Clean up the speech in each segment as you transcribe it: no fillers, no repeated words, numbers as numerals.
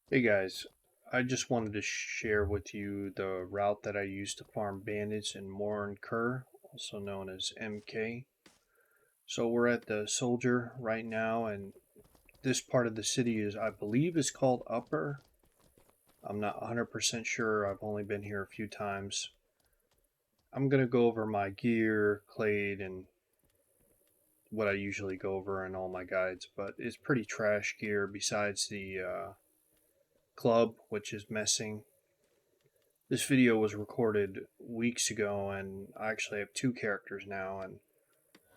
Hey guys, I just wanted to share with you the route that I used to farm bandits in Morin Khur, also known as MK. So we're at the soldier right now, and this part of the city I believe, is called Upper. I'm not 100% sure. I've only been here a few times. I'm gonna go over my gear, Clade, and what I usually go over in all my guides, but it's pretty trash gear besides the club, which is messing. This video was recorded weeks ago, and I actually have two characters now, and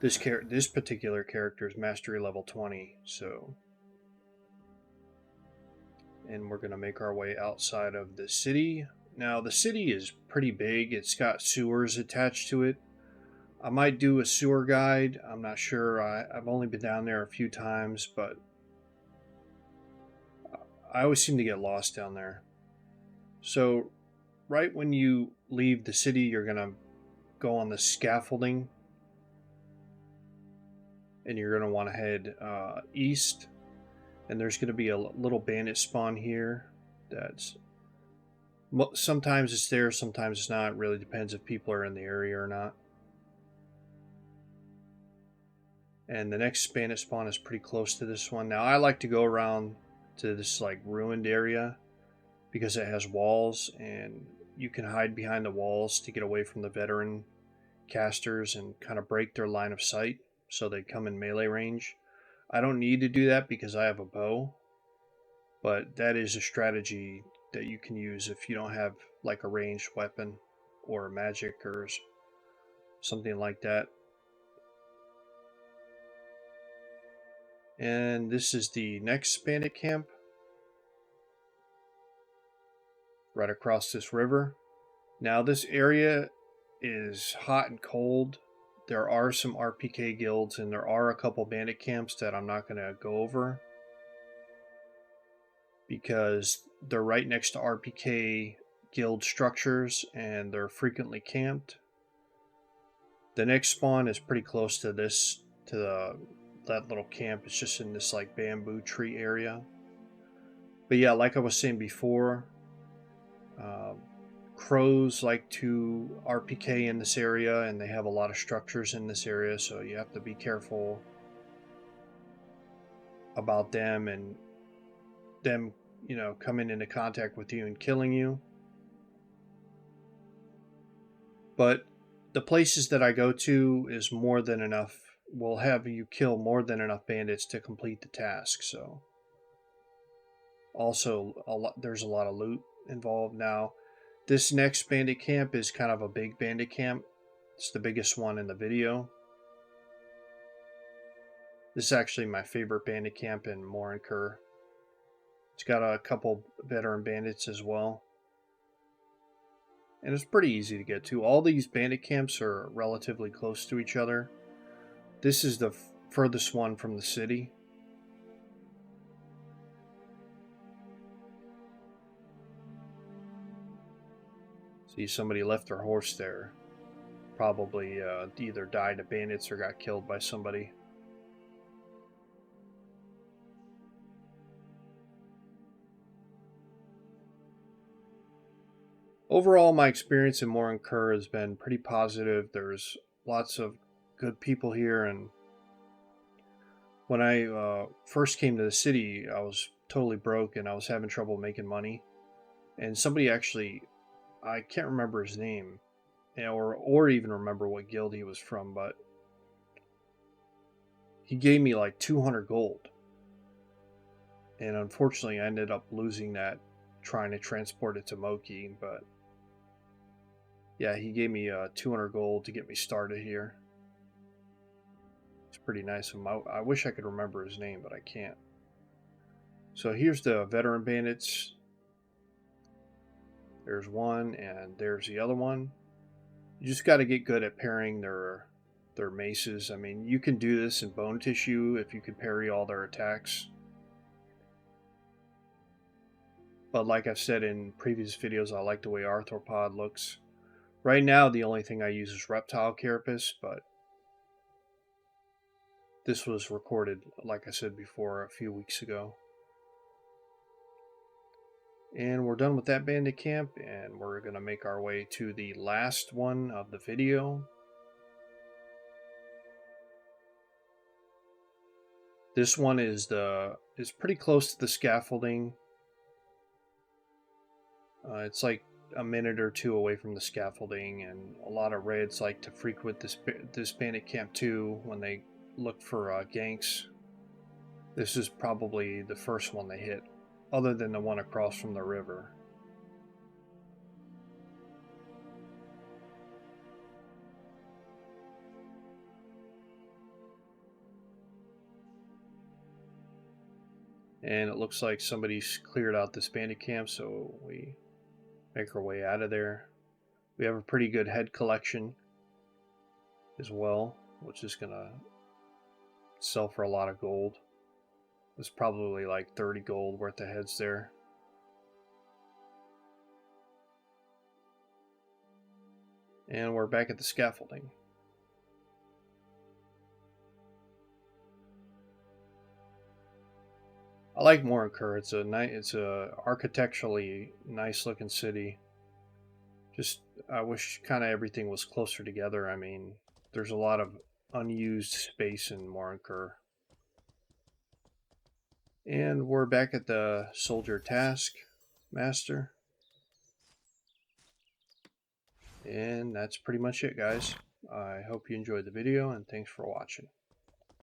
this particular character is mastery level 20. So, and we're gonna make our way outside of the city. Now, the city is pretty big. It's got sewers attached to it. I might do a sewer guide. I'm not sure. I've only been down there a few times, but I always seem to get lost down there. So, right when you leave the city, you're gonna go on the scaffolding, and you're going to want to head east. And there's going to be a little bandit spawn here. That's sometimes it's there, sometimes it's not. It really depends if people are in the area or not. And the next bandit spawn is pretty close to this one. Now I like to go around to this like ruined area because it has walls, and you can hide behind the walls to get away from the veteran casters and kind of break their line of sight so they come in melee range. I don't need to do that because I have a bow, but that is a strategy that you can use if you don't have like a ranged weapon or magic or something like that. And this is the next bandit camp right across this river. Now, this area is hot and cold. There are some RPK guilds, and there are a couple bandit camps that I'm not going to go over because they're right next to RPK guild structures and they're frequently camped. The next spawn is pretty close to that little camp. It's just in this like bamboo tree area. But yeah, like I was saying before, uh, crows like to RPK in this area, and they have a lot of structures in this area, so you have to be careful about them and them, coming into contact with you and killing you. But the places that I go to is more than enough. Will have you kill more than enough bandits to complete the task. So also there's a lot of loot involved. Now, this next bandit camp is kind of a big bandit camp. It's the biggest one in the video. This is actually my favorite bandit camp in Morin. It's got a couple veteran bandits as well, and it's pretty easy to get to. All these bandit camps are relatively close to each other. This is the furthest one from the city. See, somebody left their horse there. Probably either died of bandits or got killed by somebody. Overall, my experience in Morin has been pretty positive. There's lots of good people here, and when I first came to the city, I was totally broke and I was having trouble making money. And somebody actually, I can't remember his name, or even remember what guild he was from, but he gave me like 200 gold. And unfortunately, I ended up losing that trying to transport it to Moki. But yeah, he gave me 200 gold to get me started here. It's pretty nice of him. I wish I could remember his name, but I can't. So here's the veteran bandits. There's one, and there's the other one. You just got to get good at parrying their maces. I mean, you can do this in bone tissue if you can parry all their attacks. But like I've said in previous videos, I like the way Arthropod looks. Right now, the only thing I use is Reptile Carapace, but this was recorded, like I said before, a few weeks ago. And we're done with that bandit camp, and we're going to make our way to the last one of the video. This one is pretty close to the scaffolding. It's like a minute or two away from the scaffolding, and a lot of reds like to frequent this bandit camp too when they look for ganks. This is probably the first one they hit, other than the one across from the river. And it looks like somebody's cleared out this bandit camp, so we make our way out of there. We have a pretty good head collection as well, which is gonna sell for a lot of gold. There's probably like 30 gold worth of heads there. And we're back at the scaffolding. I like Morin. It's a architecturally nice looking city. Just I wish kind of everything was closer together. I mean, there's a lot of unused space in Morin. And we're back at the soldier task master. And that's pretty much it, guys. I hope you enjoyed the video, and thanks for watching.